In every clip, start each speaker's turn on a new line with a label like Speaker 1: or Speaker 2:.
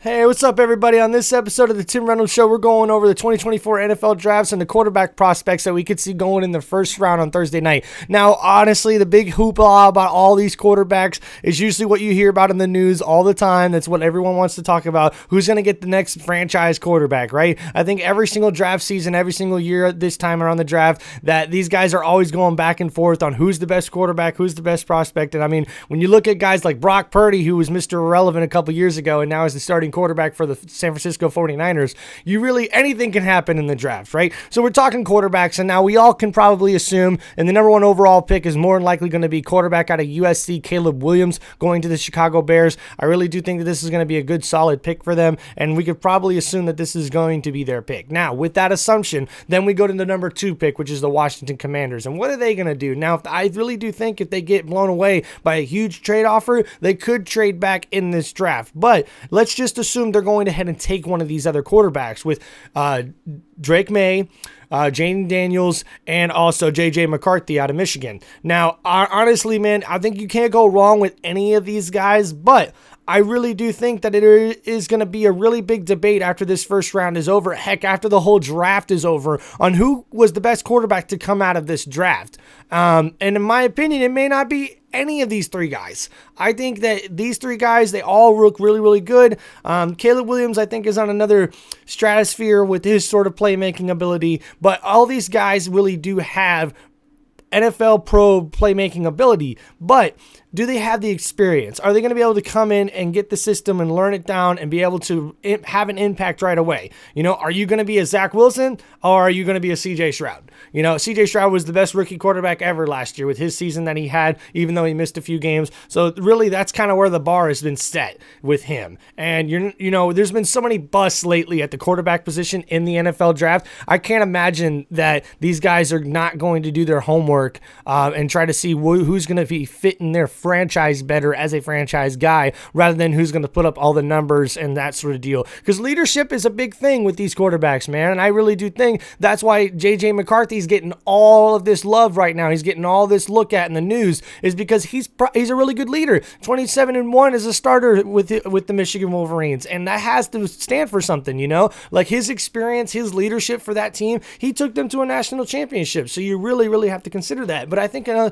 Speaker 1: Hey, what's up, everybody? On this episode of the Tim Reynolds Show, we're going over the 2024 NFL drafts and the quarterback prospects that we could see going in the first round on Thursday night. Now, honestly, the big hoopla about all these quarterbacks is usually what you hear about in the news all the time. That's what everyone wants to talk about. Who's going to get the next franchise quarterback, right? I think every single draft season, every single year at this time around the draft, that these guys are always going back and forth on who's the best quarterback, who's the best prospect. And I mean, when you look at guys like Brock Purdy, who was Mr. Irrelevant a couple years ago and now is the starting quarterback for the San Francisco 49ers, anything can happen in the draft, right? So we're talking quarterbacks, and now we all can probably assume, and the number one overall pick is more than likely going to be quarterback out of USC, Caleb Williams, going to the Chicago Bears. I really do think that this is going to be a good, solid pick for them, and we could probably assume that this is going to be their pick. Now, with that assumption, then we go to the number 2 pick, which is the Washington Commanders, and what are they going to do? Now, I really do think if they get blown away by a huge trade offer, they could trade back in this draft, but let's just assume they're going ahead and take one of these other quarterbacks with Drake May, Jayden Daniels, and also J.J. McCarthy out of Michigan. Now, honestly, man, I think you can't go wrong with any of these guys, but I really do think that it is going to be a really big debate after this first round is over. Heck, after the whole draft is over, on who was the best quarterback to come out of this draft. And in my opinion, it may not be any of these 3 guys. I think that these 3 guys, they all look really, really good. Caleb Williams, I think, is on another stratosphere with his sort of playmaking ability, but all these guys really do have NFL pro playmaking ability, but do they have the experience? Are they going to be able to come in and get the system and learn it down and be able to have an impact right away? Are you going to be a Zach Wilson or are you going to be a CJ Stroud? CJ Stroud was the best rookie quarterback ever last year with his season that he had, even though he missed a few games. So really, that's kind of where the bar has been set with him. And there's been so many busts lately at the quarterback position in the NFL draft. I can't imagine that these guys are not going to do their homework and try to see who's going to be fitting their franchise better as a franchise guy rather than who's going to put up all the numbers and that sort of deal. Because leadership is a big thing with these quarterbacks, man. And I really do think that's why J.J. McCarthy's getting all of this love right now. He's getting all this look at in the news is because he's a really good leader. 27-1 as a starter with the Michigan Wolverines. And that has to stand for something, like his experience, his leadership for that team. He took them to a national championship. So you really, really have to consider that. But I think a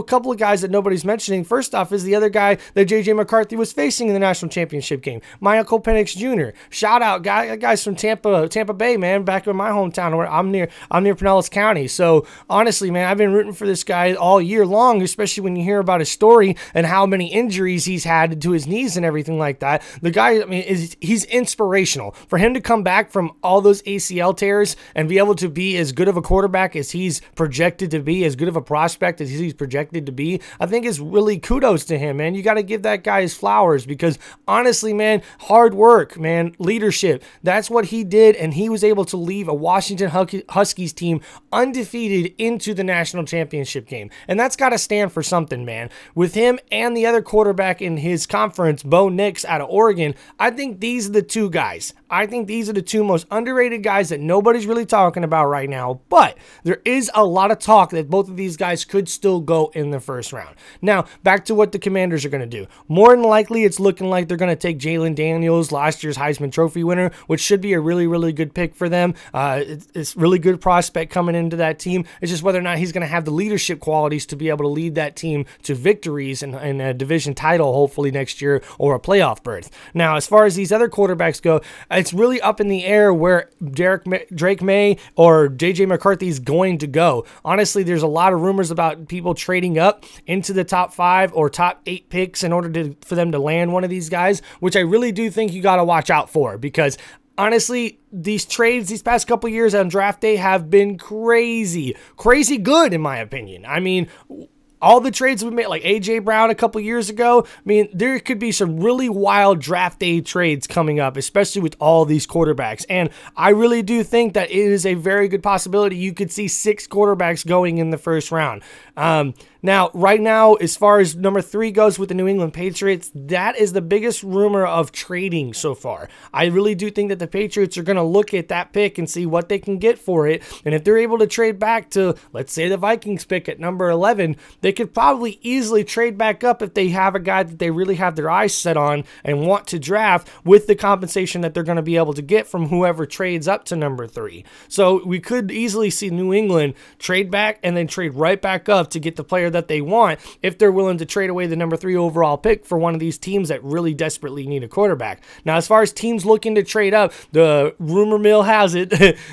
Speaker 1: couple of guys that nobody's mentioning. First off is the other guy that J.J. McCarthy was facing in the national championship game, Michael Penix Jr. Shout out, guys from Tampa Bay, man, back in my hometown where I'm near Pinellas County. So honestly, man, I've been rooting for this guy all year long, especially when you hear about his story and how many injuries he's had to his knees and everything like that. The guy, I mean, he's inspirational. For him to come back from all those ACL tears and be able to be as good of a quarterback as he's projected to be, as good of a prospect as he's projected to be, I think is really kudos to him, man. You got to give that guy his flowers because honestly, man, hard work, man, leadership, that's what he did, and he was able to leave a Washington Huskies team undefeated into the national championship game, and that's got to stand for something, man. With him and the other quarterback in his conference, Bo Nix out of Oregon, I think these are the 2 guys. I think these are the 2 most underrated guys that nobody's really talking about right now, but there is a lot of talk that both of these guys could still go in the first round. Now, back to what the Commanders are going to do. More than likely, it's looking like they're going to take Jayden Daniels, last year's Heisman Trophy winner, which should be a really, really good pick for them. It's really good prospect coming into that team. It's just whether or not he's going to have the leadership qualities to be able to lead that team to victories and a division title, hopefully next year, or a playoff berth. Now, as far as these other quarterbacks go, it's really up in the air where Drake May or J.J. McCarthy is going to go. Honestly, there's a lot of rumors about people trading up into the top 5 or top 8 picks in order for them to land one of these guys, which I really do think you got to watch out for because honestly, these trades these past couple years on draft day have been crazy good in my opinion. I mean, all the trades we made, like A.J. Brown a couple years ago, I mean, there could be some really wild draft day trades coming up, especially with all these quarterbacks. And I really do think that it is a very good possibility you could see 6 quarterbacks going in the first round. Now, right now, as far as number 3 goes with the New England Patriots, that is the biggest rumor of trading so far. I really do think that the Patriots are going to look at that pick and see what they can get for it. And if they're able to trade back to, let's say, the Vikings pick at number 11, they could probably easily trade back up if they have a guy that they really have their eyes set on and want to draft with the compensation that they're going to be able to get from whoever trades up to number 3. So we could easily see New England trade back and then trade right back up to get the player that they want if they're willing to trade away the number 3 overall pick for one of these teams that really desperately need a quarterback. Now, as far as teams looking to trade up, the rumor mill has it,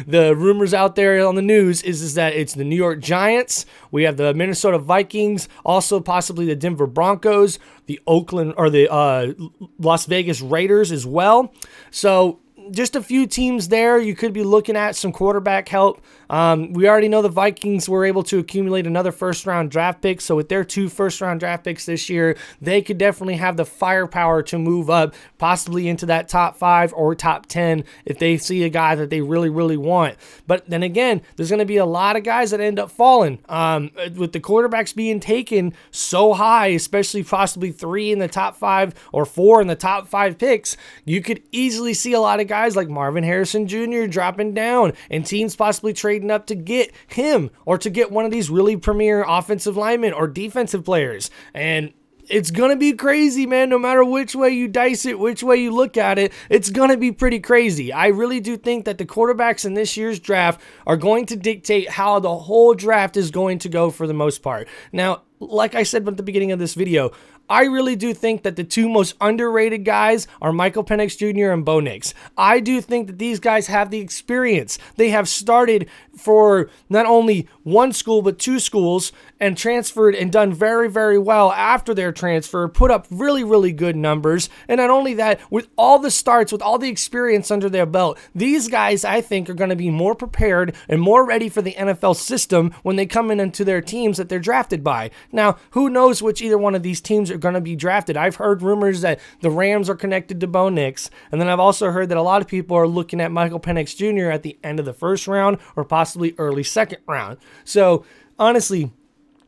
Speaker 1: the rumors out there on the news is that it's the New York Giants, we have the Minnesota Vikings, also possibly the Denver Broncos, the Oakland or the Las Vegas Raiders as well. So just a few teams there. You could be looking at some quarterback help. We already know the Vikings were able to accumulate another first-round draft pick, so with their 2 first-round draft picks this year, they could definitely have the firepower to move up, possibly into that top 5 or top 10 if they see a guy that they really, really want. But then again, there's going to be a lot of guys that end up falling. With the quarterbacks being taken so high, especially possibly 3 in the top 5 or 4 in the top 5 picks, you could easily see a lot of guys like Marvin Harrison Jr. dropping down and teams possibly trading up to get him or to get one of these really premier offensive linemen or defensive players. And it's going to be crazy, man. No matter which way you dice it, which way you look at it, it's going to be pretty crazy. I really do think that the quarterbacks in this year's draft are going to dictate how the whole draft is going to go for the most part. Now, like I said at the beginning of this video, I really do think that the 2 most underrated guys are Michael Penix Jr. and Bo Nix. I do think that these guys have the experience. They have started for not only one school, but 2 schools and transferred and done very, very well after their transfer, put up really, really good numbers. And not only that, with all the starts, with all the experience under their belt, these guys, I think, are going to be more prepared and more ready for the NFL system when they come into their teams that they're drafted by. Now, who knows which either one of these teams are going to be drafted. I've heard rumors that the Rams are connected to Bo Nix, and then I've also heard that a lot of people are looking at Michael Penix Jr. at the end of the first round or possibly early second round. So, honestly,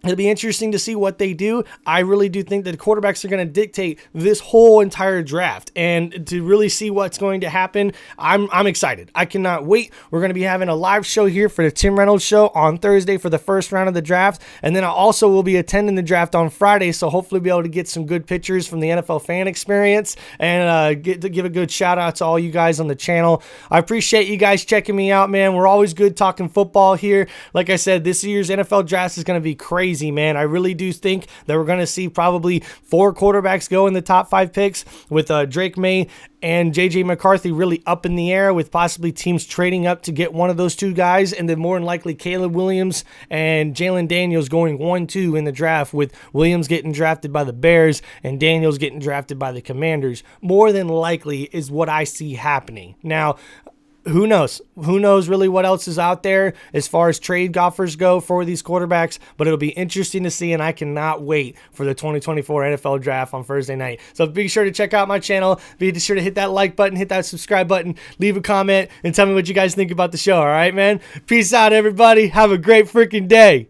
Speaker 1: it'll be interesting to see what they do. I really do think that the quarterbacks are going to dictate this whole entire draft, and to really see what's going to happen, I'm excited. I cannot wait. We're going to be having a live show here for the Tim Reynolds Show on Thursday for the first round of the draft, and then I also will be attending the draft on Friday, so hopefully be able to get some good pictures from the NFL fan experience and give a good shout out to all you guys on the channel. I appreciate you guys checking me out, man. We're always good talking football here. Like I said, this year's NFL draft is going to be crazy, man. I really do think that we're going to see probably 4 quarterbacks go in the top 5 picks, with Drake May and J.J. McCarthy really up in the air, with possibly teams trading up to get one of those 2 guys, and then more than likely Caleb Williams and Jalen Daniels going 1-2 in the draft, with Williams getting drafted by the Bears and Daniels getting drafted by the Commanders. More than likely is what I see happening. Now, who knows? Who knows really what else is out there as far as trade offers go for these quarterbacks, but it'll be interesting to see, and I cannot wait for the 2024 NFL Draft on Thursday night. So be sure to check out my channel. Be sure to hit that like button, hit that subscribe button, leave a comment, and tell me what you guys think about the show, all right, man? Peace out, everybody. Have a great freaking day.